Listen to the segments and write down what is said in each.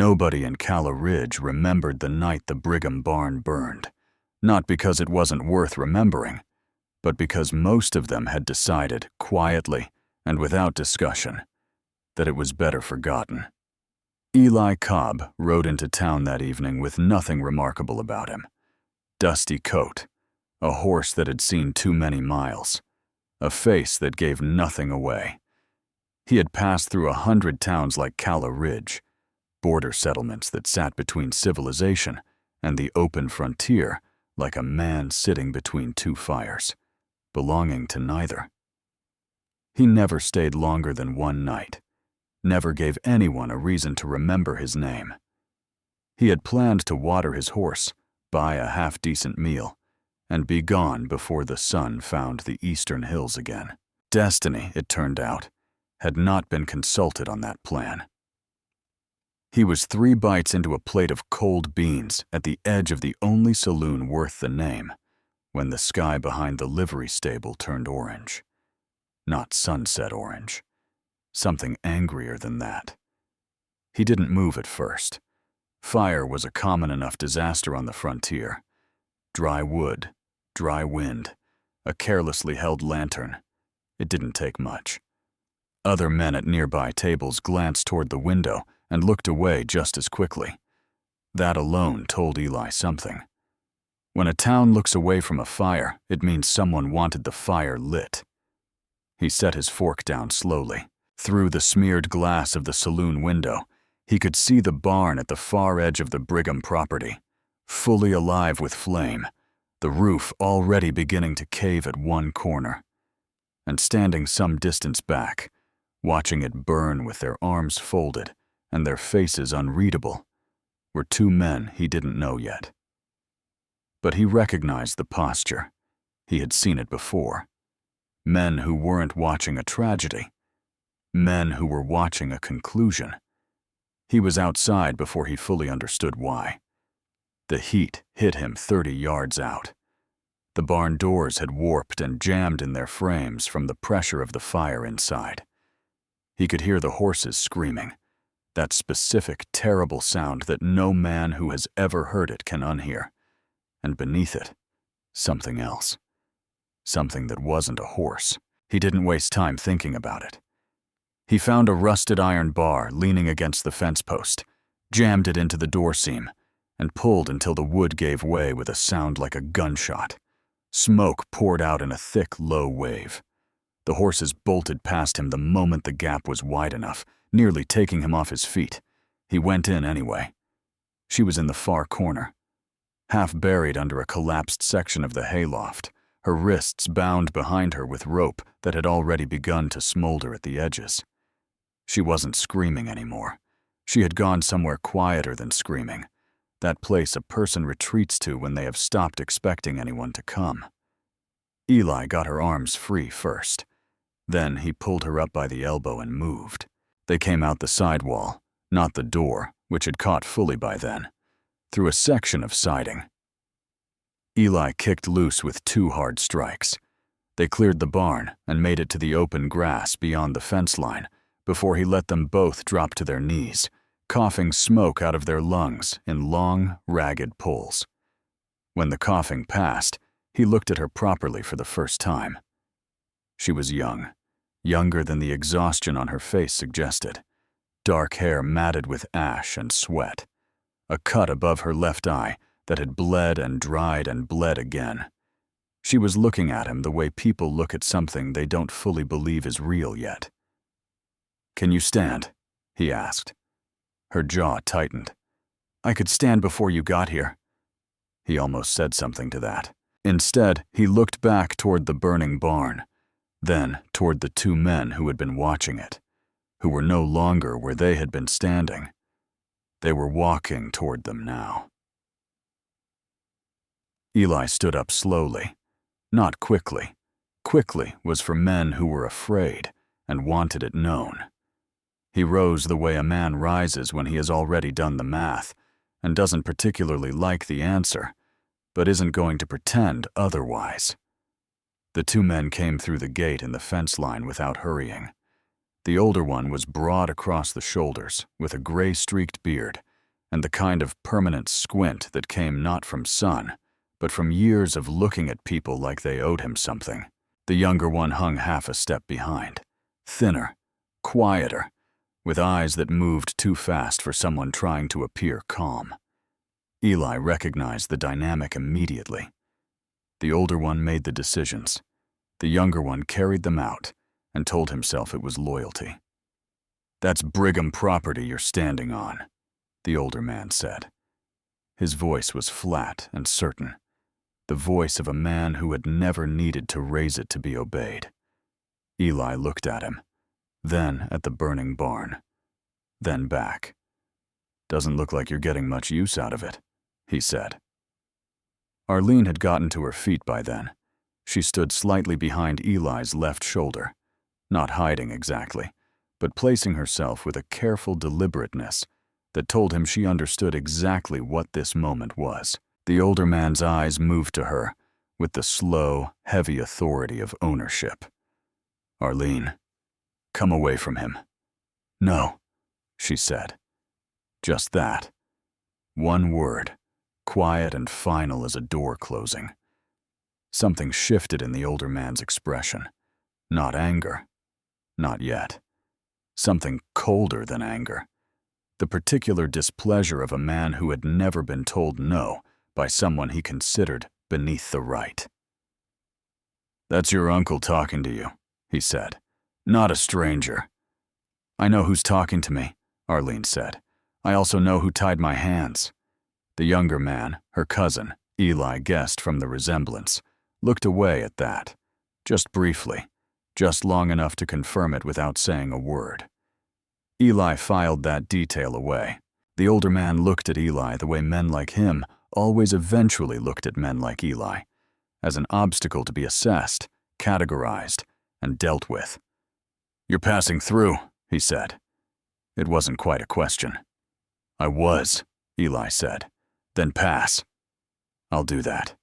Nobody in Calla Ridge remembered the night the Brigham barn burned, not because it wasn't worth remembering, but because most of them had decided, quietly and without discussion, that it was better forgotten. Eli Cobb rode into town that evening with nothing remarkable about him. Dusty coat, a horse that had seen too many miles, a face that gave nothing away. He had passed through 100 towns like Calla Ridge, border settlements that sat between civilization and the open frontier like a man sitting between two fires, belonging to neither. He never stayed longer than one night, never gave anyone a reason to remember his name. He had planned to water his horse, buy a half-decent meal, and be gone before the sun found the eastern hills again. Destiny, it turned out, had not been consulted on that plan. He was 3 bites into a plate of cold beans at the edge of the only saloon worth the name when the sky behind the livery stable turned orange. Not sunset orange. Something angrier than that. He didn't move at first. Fire was a common enough disaster on the frontier. Dry wood, dry wind, a carelessly held lantern. It didn't take much. Other men at nearby tables glanced toward the window and looked away just as quickly. That alone told Eli something. When a town looks away from a fire, it means someone wanted the fire lit. He set his fork down slowly. Through the smeared glass of the saloon window, he could see the barn at the far edge of the Brigham property, fully alive with flame, the roof already beginning to cave at one corner. And standing some distance back, watching it burn with their arms folded and their faces unreadable, were 2 men he didn't know yet. But he recognized the posture. He had seen it before. Men who weren't watching a tragedy. Men who were watching a conclusion. He was outside before he fully understood why. The heat hit him 30 yards out. The barn doors had warped and jammed in their frames from the pressure of the fire inside. He could hear the horses screaming, that specific, terrible sound that no man who has ever heard it can unhear. And beneath it, something else. Something that wasn't a horse. He didn't waste time thinking about it. He found a rusted iron bar leaning against the fence post, jammed it into the door seam, and pulled until the wood gave way with a sound like a gunshot. Smoke poured out in a thick, low wave. The horses bolted past him the moment the gap was wide enough, nearly taking him off his feet. He went in anyway. She was in the far corner, half buried under a collapsed section of the hayloft, her wrists bound behind her with rope that had already begun to smolder at the edges. She wasn't screaming anymore. She had gone somewhere quieter than screaming, that place a person retreats to when they have stopped expecting anyone to come. Eli got her arms free first. Then he pulled her up by the elbow and moved. They came out the side wall, not the door, which had caught fully by then, through a section of siding. Eli kicked loose with 2 hard strikes. They cleared the barn and made it to the open grass beyond the fence line before he let them both drop to their knees, coughing smoke out of their lungs in long, ragged pulls. When the coughing passed, he looked at her properly for the first time. She was young, younger than the exhaustion on her face suggested. Dark hair matted with ash and sweat. A cut above her left eye that had bled and dried and bled again. She was looking at him the way people look at something they don't fully believe is real yet. "Can you stand?" he asked. Her jaw tightened. "I could stand before you got here." He almost said something to that. Instead, he looked back toward the burning barn, then toward the 2 men who had been watching it, who were no longer where they had been standing. They were walking toward them now. Eli stood up slowly, not quickly. Quickly was for men who were afraid and wanted it known. He rose the way a man rises when he has already done the math and doesn't particularly like the answer, but isn't going to pretend otherwise. The 2 men came through the gate in the fence line without hurrying. The older one was broad across the shoulders, with a gray-streaked beard, and the kind of permanent squint that came not from sun, but from years of looking at people like they owed him something. The younger one hung half a step behind, thinner, quieter, with eyes that moved too fast for someone trying to appear calm. Eli recognized the dynamic immediately. The older one made the decisions. The younger one carried them out and told himself it was loyalty. "That's Brigham property you're standing on," the older man said. His voice was flat and certain, the voice of a man who had never needed to raise it to be obeyed. Eli looked at him, then at the burning barn, then back. "Doesn't look like you're getting much use out of it," he said. Arlene had gotten to her feet by then. She stood slightly behind Eli's left shoulder, not hiding exactly, but placing herself with a careful deliberateness that told him she understood exactly what this moment was. The older man's eyes moved to her with the slow, heavy authority of ownership. "Arlene, come away from him." "No," she said. Just that. One word, quiet and final as a door closing. Something shifted in the older man's expression. Not anger. Not yet. Something colder than anger. The particular displeasure of a man who had never been told no by someone he considered beneath the right. "That's your uncle talking to you," he said. "Not a stranger." "I know who's talking to me," Arlene said. "I also know who tied my hands." The younger man, her cousin, Eli guessed from the resemblance, looked away at that, just briefly, just long enough to confirm it without saying a word. Eli filed that detail away. The older man looked at Eli the way men like him always eventually looked at men like Eli, as an obstacle to be assessed, categorized, and dealt with. "You're passing through," he said. It wasn't quite a question. "I was," Eli said. "Then pass." "I'll do that."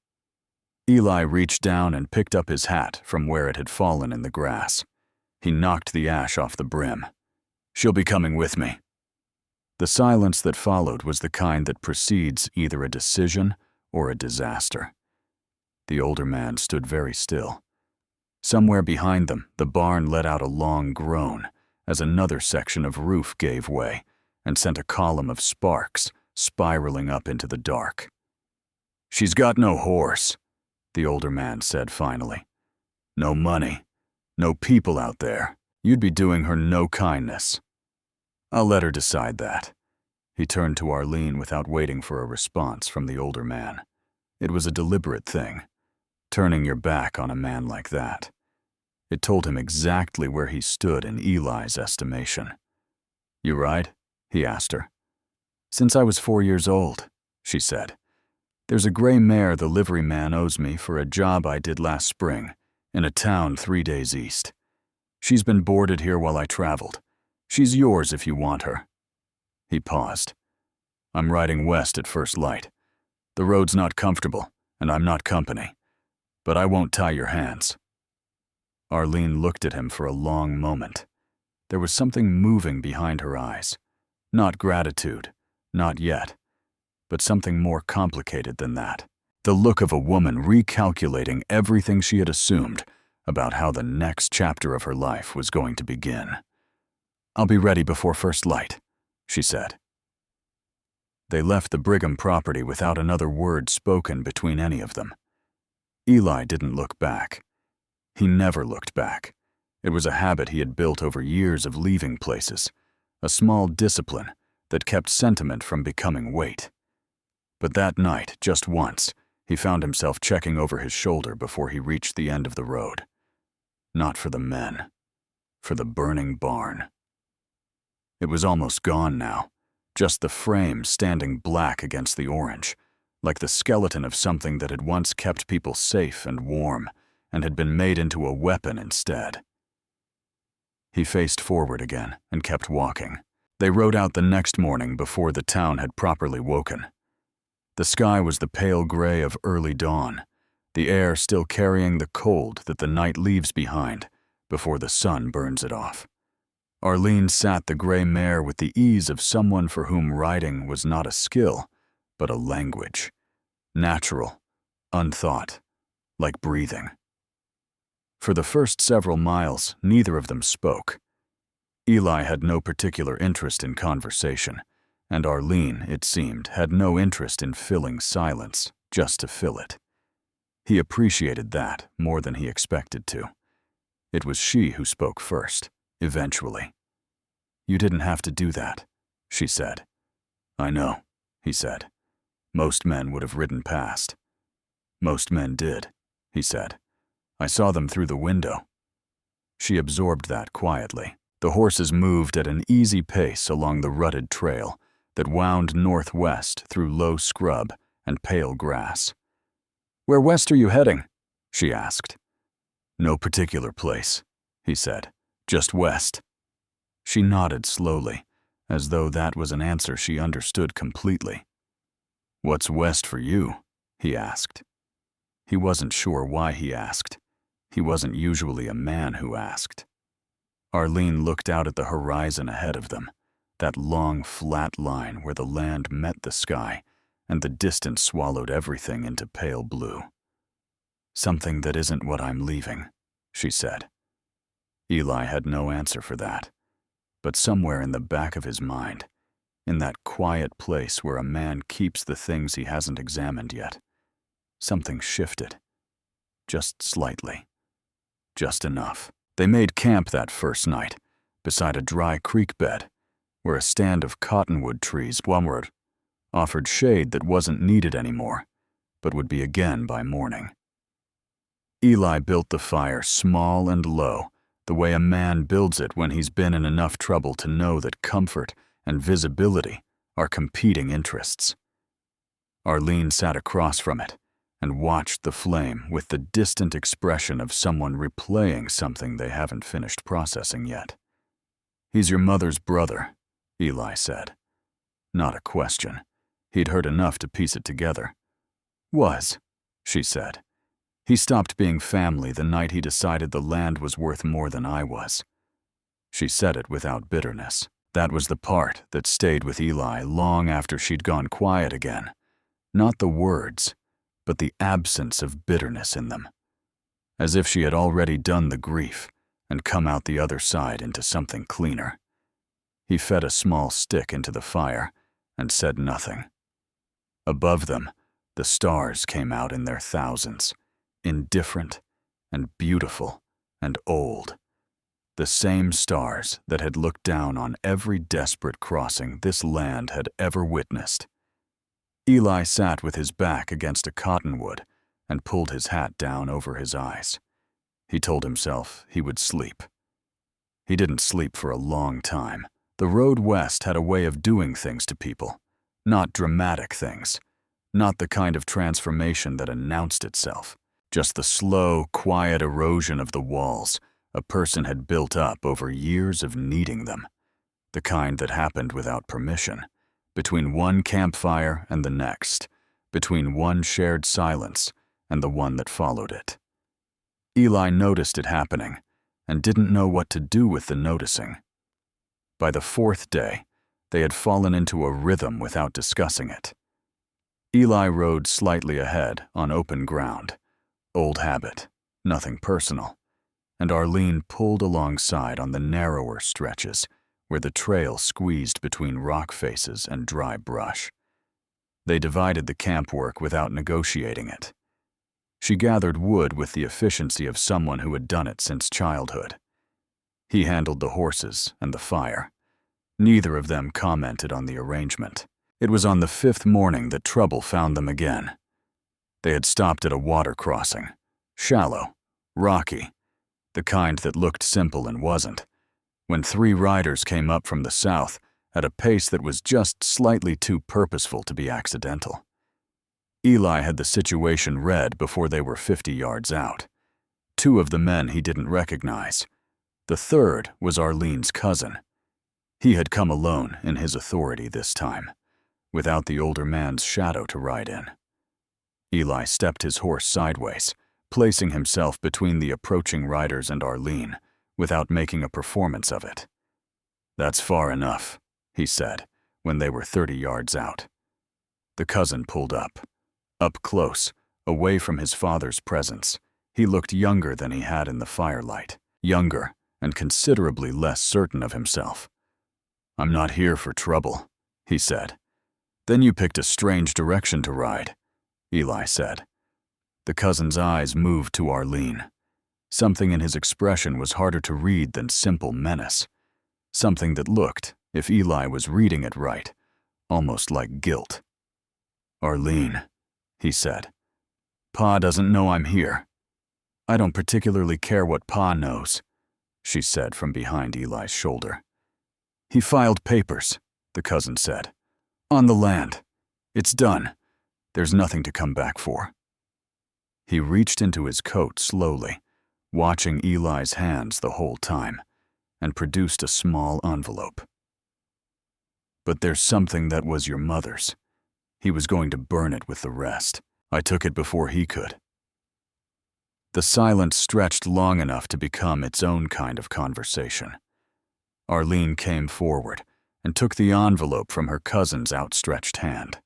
Eli reached down and picked up his hat from where it had fallen in the grass. He knocked the ash off the brim. "She'll be coming with me." The silence that followed was the kind that precedes either a decision or a disaster. The older man stood very still. Somewhere behind them, the barn let out a long groan as another section of roof gave way and sent a column of sparks spiraling up into the dark. "She's got no horse," the older man said finally. "No money, no people out there. You'd be doing her no kindness." "I'll let her decide that." He turned to Arlene without waiting for a response from the older man. It was a deliberate thing, turning your back on a man like that. It told him exactly where he stood in Eli's estimation. "You ride?" he asked her. "Since I was 4 years old," she said. "There's a gray mare the liveryman owes me for a job I did last spring in a town 3 days east. She's been boarded here while I traveled. She's yours if you want her." He paused. "I'm riding west at first light. The road's not comfortable, and I'm not company. But I won't tie your hands." Arlene looked at him for a long moment. There was something moving behind her eyes. Not gratitude, not yet, but something more complicated than that. The look of a woman recalculating everything she had assumed about how the next chapter of her life was going to begin. "I'll be ready before first light," she said. They left the Brigham property without another word spoken between any of them. Eli didn't look back. He never looked back. It was a habit he had built over years of leaving places, a small discipline that kept sentiment from becoming weight. But that night, just once, he found himself checking over his shoulder before he reached the end of the road. Not for the men, for the burning barn. It was almost gone now, just the frame standing black against the orange, like the skeleton of something that had once kept people safe and warm and had been made into a weapon instead. He faced forward again and kept walking. They rode out the next morning before the town had properly woken. The sky was the pale gray of early dawn, the air still carrying the cold that the night leaves behind before the sun burns it off. Arlene sat the gray mare with the ease of someone for whom riding was not a skill, but a language. Natural, unthought, like breathing. For the first several miles, neither of them spoke. Eli had no particular interest in conversation, and Arlene, it seemed, had no interest in filling silence just to fill it. He appreciated that more than he expected to. It was she who spoke first, eventually. "You didn't have to do that," she said. "I know," he said. "Most men would have ridden past." "Most men did," he said. "I saw them through the window." She absorbed that quietly. The horses moved at an easy pace along the rutted trail that wound northwest through low scrub and pale grass. "Where west are you heading?" she asked. "No particular place," he said. "Just west." She nodded slowly, as though that was an answer she understood completely. "What's west for you?" he asked. He wasn't sure why he asked. He wasn't usually a man who asked. Arlene looked out at the horizon ahead of them, that long, flat line where the land met the sky and the distance swallowed everything into pale blue. "Something that isn't what I'm leaving," she said. Eli had no answer for that, but somewhere in the back of his mind, in that quiet place where a man keeps the things he hasn't examined yet, something shifted. Just slightly. Just enough. They made camp that first night, beside a dry creek bed, where a stand of cottonwood trees offered shade that wasn't needed anymore, but would be again by morning. Eli built the fire small and low, the way a man builds it when he's been in enough trouble to know that comfort and visibility are competing interests. Arlene sat across from it and watched the flame with the distant expression of someone replaying something they haven't finished processing yet. "He's your mother's brother," Eli said. Not a question. He'd heard enough to piece it together. "Was," she said. "He stopped being family the night he decided the land was worth more than I was." She said it without bitterness. That was the part that stayed with Eli long after she'd gone quiet again. Not the words, but the absence of bitterness in them. As if she had already done the grief and come out the other side into something cleaner. He fed a small stick into the fire and said nothing. Above them, the stars came out in their thousands, indifferent and beautiful and old. The same stars that had looked down on every desperate crossing this land had ever witnessed. Eli sat with his back against a cottonwood and pulled his hat down over his eyes. He told himself he would sleep. He didn't sleep for a long time. The road west had a way of doing things to people, not dramatic things, not the kind of transformation that announced itself, just the slow, quiet erosion of the walls a person had built up over years of needing them, the kind that happened without permission, between one campfire and the next, between one shared silence and the one that followed it. Eli noticed it happening and didn't know what to do with the noticing. By the fourth day, they had fallen into a rhythm without discussing it. Eli rode slightly ahead on open ground, old habit, nothing personal, and Arlene pulled alongside on the narrower stretches where the trail squeezed between rock faces and dry brush. They divided the camp work without negotiating it. She gathered wood with the efficiency of someone who had done it since childhood. He handled the horses and the fire. Neither of them commented on the arrangement. It was on the fifth morning that trouble found them again. They had stopped at a water crossing, shallow, rocky, the kind that looked simple and wasn't, when three riders came up from the south at a pace that was just slightly too purposeful to be accidental. Eli had the situation read before they were 50 yards out. Two of the men he didn't recognize. The third was Arlene's cousin. He had come alone in his authority this time, without the older man's shadow to ride in. Eli stepped his horse sideways, placing himself between the approaching riders and Arlene, without making a performance of it. "That's far enough," he said, when they were 30 yards out. The cousin pulled up. Up close, away from his father's presence, he looked younger than he had in the firelight. Younger, and considerably less certain of himself. "I'm not here for trouble," he said. "Then you picked a strange direction to ride," Eli said. The cousin's eyes moved to Arlene. Something in his expression was harder to read than simple menace. Something that looked, if Eli was reading it right, almost like guilt. "Arlene," he said, "Pa doesn't know I'm here." "I don't particularly care what Pa knows," she said from behind Eli's shoulder. "He filed papers," the cousin said. "On the land. It's done. There's nothing to come back for." He reached into his coat slowly, watching Eli's hands the whole time, and produced a small envelope. "But there's something that was your mother's. He was going to burn it with the rest. I took it before he could." The silence stretched long enough to become its own kind of conversation. Arlene came forward and took the envelope from her cousin's outstretched hand.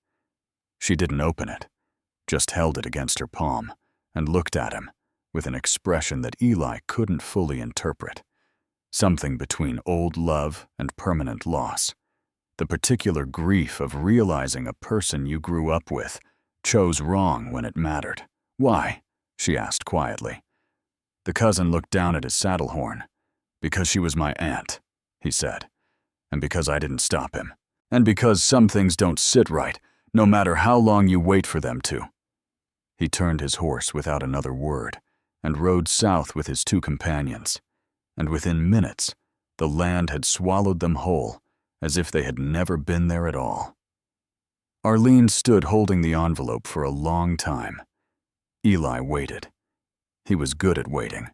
She didn't open it, just held it against her palm and looked at him with an expression that Eli couldn't fully interpret. Something between old love and permanent loss. The particular grief of realizing a person you grew up with chose wrong when it mattered. "Why?" she asked quietly. The cousin looked down at his saddle horn. "Because she was my aunt," he said. "And because I didn't stop him. And because some things don't sit right, no matter how long you wait for them to." He turned his horse without another word and rode south with his two companions. And within minutes, the land had swallowed them whole, as if they had never been there at all. Arlene stood holding the envelope for a long time. Eli waited. He was good at waiting.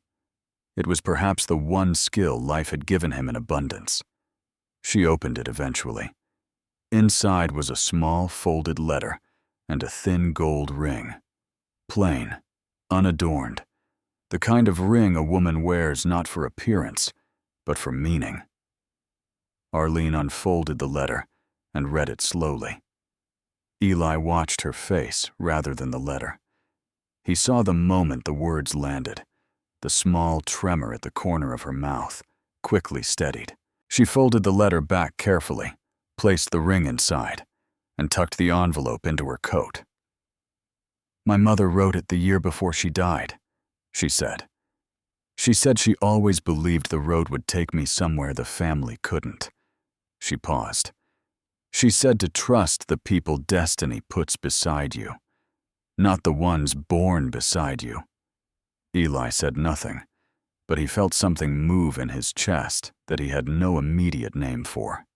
It was perhaps the one skill life had given him in abundance. She opened it eventually. Inside was a small folded letter and a thin gold ring. Plain, unadorned. The kind of ring a woman wears not for appearance, but for meaning. Arlene unfolded the letter and read it slowly. Eli watched her face rather than the letter. He saw the moment the words landed, the small tremor at the corner of her mouth, quickly steadied. She folded the letter back carefully, placed the ring inside, and tucked the envelope into her coat. "My mother wrote it the year before she died," she said. "She said she always believed the road would take me somewhere the family couldn't." She paused. "She said to trust the people destiny puts beside you, not the ones born beside you." Eli said nothing, but he felt something move in his chest that he had no immediate name for.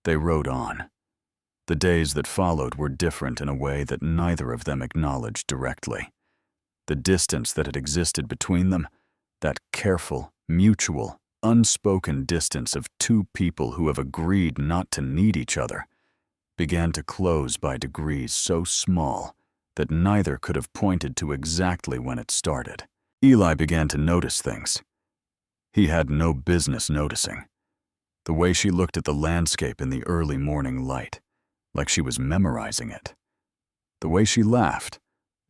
They rode on. The days that followed were different in a way that neither of them acknowledged directly. The distance that had existed between them, that careful, mutual, unspoken distance of two people who have agreed not to need each other, began to close by degrees so small that neither could have pointed to exactly when it started. Eli began to notice things he had no business noticing. The way she looked at the landscape in the early morning light, like she was memorizing it. The way she laughed,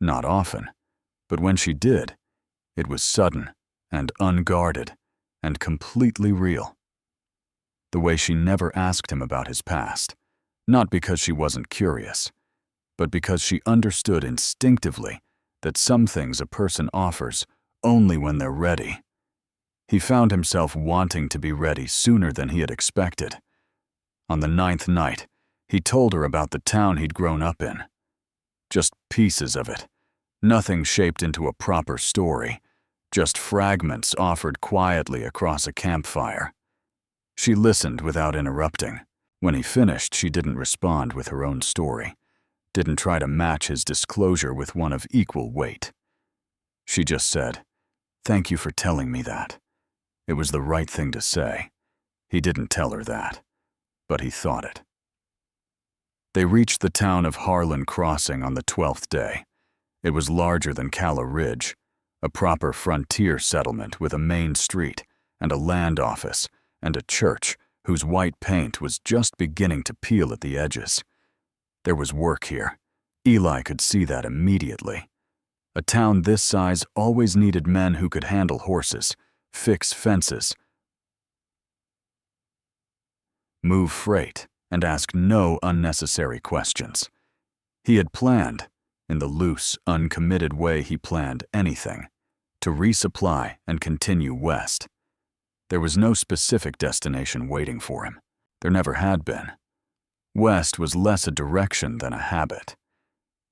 not often, but when she did, it was sudden and unguarded and completely real. The way she never asked him about his past, not because she wasn't curious, but because she understood instinctively that some things a person offers only when they're ready. He found himself wanting to be ready sooner than he had expected. On the 9th night, he told her about the town he'd grown up in. Just pieces of it. Nothing shaped into a proper story, just fragments offered quietly across a campfire. She listened without interrupting. When he finished, she didn't respond with her own story, didn't try to match his disclosure with one of equal weight. She just said, "Thank you for telling me that." It was the right thing to say. He didn't tell her that, but he thought it. They reached the town of Harlan Crossing on the 12th day. It was larger than Calla Ridge, a proper frontier settlement with a main street and a land office and a church whose white paint was just beginning to peel at the edges. There was work here. Eli could see that immediately. A town this size always needed men who could handle horses, fix fences, move freight, and ask no unnecessary questions. He had planned, in the loose, uncommitted way he planned anything, to resupply and continue west. There was no specific destination waiting for him. There never had been. West was less a direction than a habit.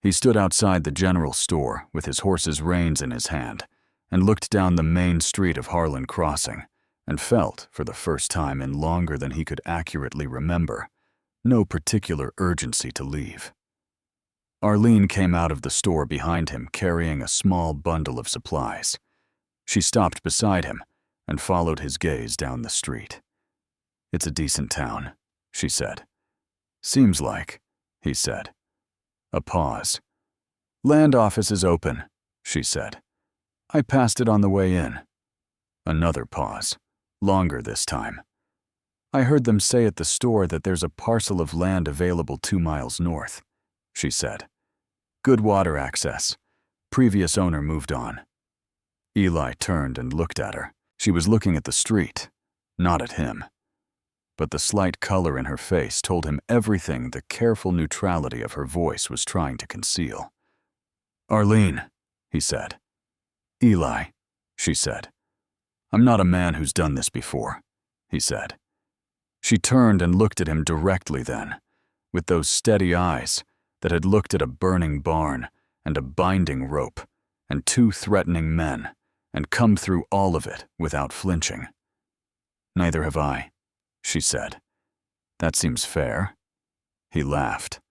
He stood outside the general store with his horse's reins in his hand and looked down the main street of Harlan Crossing and felt, for the first time in longer than he could accurately remember, no particular urgency to leave. Arlene came out of the store behind him carrying a small bundle of supplies. She stopped beside him and followed his gaze down the street. "It's a decent town," she said. "Seems like," he said. A pause. "Land office is open," she said. "I passed it on the way in." Another pause, longer this time. "I heard them say at the store that there's a parcel of land available 2 miles north," she said. "Good water access. Previous owner moved on." Eli turned and looked at her. She was looking at the street, not at him. But the slight color in her face told him everything the careful neutrality of her voice was trying to conceal. "Arlene," he said. "Eli," she said. "I'm not a man who's done this before," he said. She turned and looked at him directly then, with those steady eyes that had looked at a burning barn and a binding rope and 2 threatening men and come through all of it without flinching. "Neither have I," she said. "That seems fair." He laughed.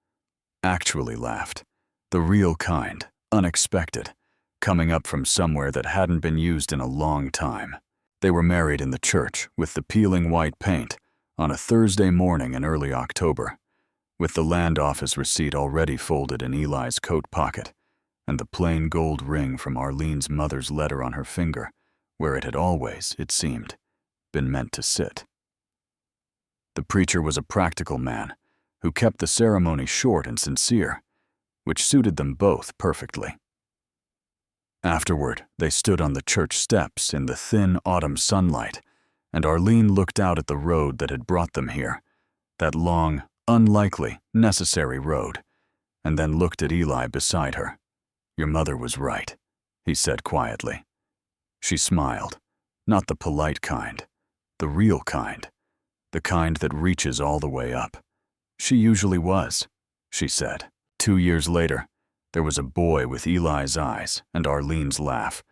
Actually laughed. The real kind, unexpected, coming up from somewhere that hadn't been used in a long time. They were married in the church with the peeling white paint on a Thursday morning in early October, with the land office receipt already folded in Eli's coat pocket and the plain gold ring from Arlene's mother's letter on her finger, where it had always, it seemed, been meant to sit. The preacher was a practical man who kept the ceremony short and sincere, which suited them both perfectly. Afterward, they stood on the church steps in the thin autumn sunlight, and Arlene looked out at the road that had brought them here, that long, unlikely, necessary road, and then looked at Eli beside her. "Your mother was right," he said quietly. She smiled, not the polite kind, the real kind, the kind that reaches all the way up. "She usually was," she said. 2 years later, there was a boy with Eli's eyes and Arlene's laugh,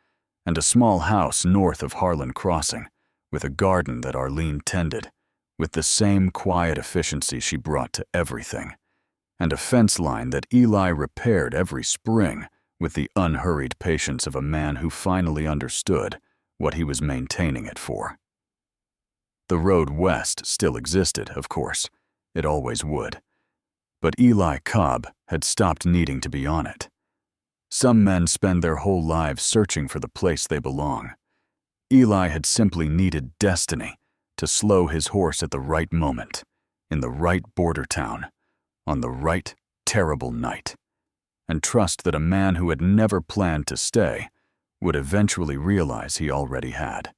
and a small house north of Harlan Crossing, with a garden that Arlene tended, with the same quiet efficiency she brought to everything, and a fence line that Eli repaired every spring with the unhurried patience of a man who finally understood what he was maintaining it for. The road west still existed, of course. It always would. But Eli Cobb had stopped needing to be on it. Some men spend their whole lives searching for the place they belong. Eli had simply needed destiny to slow his horse at the right moment, in the right border town, on the right terrible night, and trust that a man who had never planned to stay would eventually realize he already had.